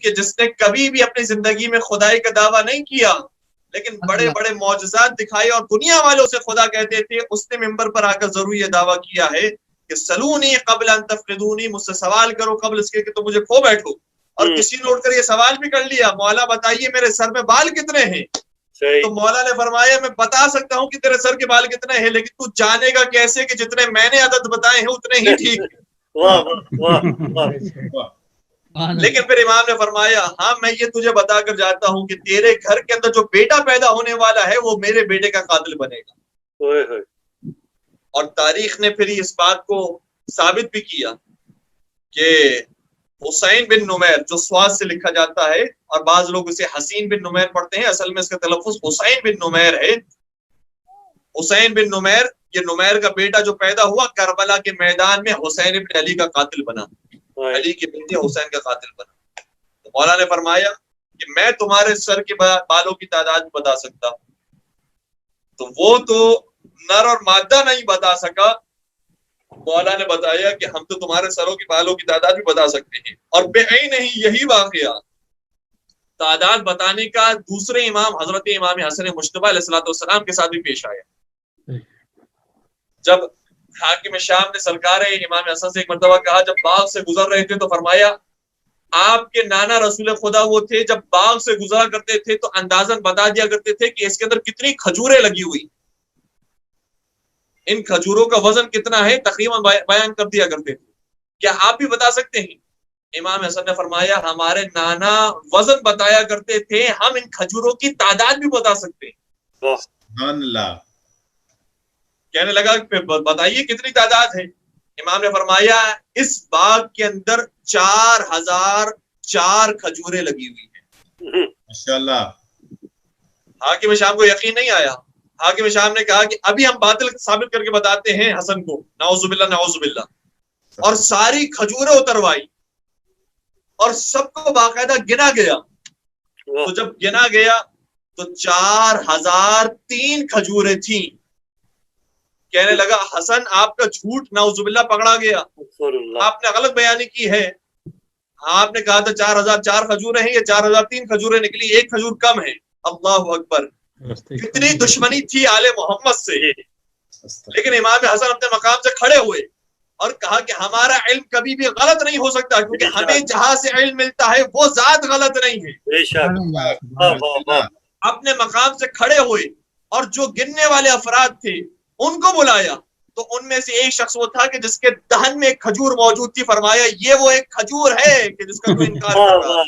کہ جس نے کبھی بھی اپنی زندگی میں خدائی کا دعویٰ نہیں کیا لیکن بڑے بڑے معجزات دکھائے اور دنیا والوں سے خدا کہتے تھے، اس نے ممبر پر آ کر ضرور یہ دعویٰ کیا ہے کہ سلونی قبل ان تفقدونی، مجھ سے سوال کرو قبل اس کے کہ تم مجھے کھو بیٹھو. اور کسی نے اٹھ کر یہ سوال بھی کر لیا، مولا بتائیے میرے سر میں بال کتنے ہیں؟ تو مولا نے فرمایا میں بتا سکتا ہوں کہ تیرے سر کے بال کتنے ہیں، لیکن تو جانے گا کیسے کہ جتنے میں نے عدد بتائے ہیں اتنے ہی ٹھیک ہیں. لیکن پھر امام نے فرمایا ہاں میں یہ تجھے بتا کر جاتا ہوں کہ تیرے گھر کے اندر جو بیٹا پیدا ہونے والا ہے وہ میرے بیٹے کا قاتل بنے گا. اور تاریخ نے پھر اس بات کو ثابت بھی کیا کہ حسین بن نمیر جو سواد سے لکھا جاتا ہے اور بعض لوگ اسے حسین بن نمیر پڑھتے ہیں، اصل میں اس کا تلفظ حسین بن نمیر ہے. حسین بن نمیر، یہ نمیر کا بیٹا جو پیدا ہوا کربلا کے میدان میں حسین بن علی کا قاتل بنا، علی کے بیٹے حسین کا قاتل بنا. تو مولا نے فرمایا کہ میں تمہارے سر کے بالوں کی تعداد بتا سکتا ہوں. تو وہ تو نر اور مادہ نہیں بتا سکا، مولا نے بتایا کہ ہم تو تمہارے سروں کی بالوں کی تعداد بھی بتا سکتے ہیں. اور بے عین ہی یہی واقعہ تعداد بتانے کا دوسرے امام حضرت امام حسن مجتبی علیہ الصلوۃ والسلام کے ساتھ بھی پیش آیا. جب حاکم شام نے سرکار امام حسن سے ایک مرتبہ کہا، جب باغ سے گزر رہے تھے تو فرمایا آپ کے نانا رسول خدا وہ تھے جب باغ سے گزرا کرتے تھے تو اندازاً بتا دیا کرتے تھے کہ اس کے اندر کتنی کھجوریں لگی ہوئی، ان کھجوروں کا وزن کتنا ہے تقریباً بیان کر دیا کرتے تھے. کیا آپ بھی بتا سکتے ہیں؟ امام حسن نے فرمایا ہمارے نانا وزن بتایا کرتے تھے، ہم ان کھجوروں کی تعداد بھی بتا سکتے ہیں. سبحان اللہ. کہنے لگا بتائیے کتنی تعداد ہے؟ امام نے فرمایا اس باغ کے اندر 4004 کھجوریں لگی ہوئی ہیں. ماشاءاللہ. حاکم شام کو یقین نہیں آیا. حاکم شام نے کہا کہ ابھی ہم باطل ثابت کر کے بتاتے ہیں حسن کو، نعوذ باللہ نعوذ باللہ. اور ساری کھجوریں اتروائی اور سب کو باقاعدہ گنا گیا. تو جب گنا گیا تو 4003 کھجوریں تھیں. کہنے لگا حسن آپ کا جھوٹ نعوذ باللہ پکڑا گیا، آپ نے غلط بیانی کی ہے. آپ نے کہا تھا 4004 کھجوریں ہیں، یہ 4003 کھجوریں نکلی، ایک کھجور کم ہے. اللہ اکبر. کتنی دشمنی تھی آل محمد سے. لیکن امام حسن اپنے مقام سے کھڑے ہوئے اور کہا کہ ہمارا علم کبھی بھی غلط نہیں ہو سکتا، کیونکہ ہمیں جہاں سے علم ملتا ہے وہ ذات غلط نہیں ہے. اپنے مقام سے کھڑے ہوئے اور جو گننے والے افراد تھے ان کو بلایا تو ان میں سے ایک شخص وہ تھا کہ جس کے دہن میں ایک کھجور موجود تھی. فرمایا یہ وہ ایک کھجور ہے کہ جس کا کوئی انکار کر رہا ہے.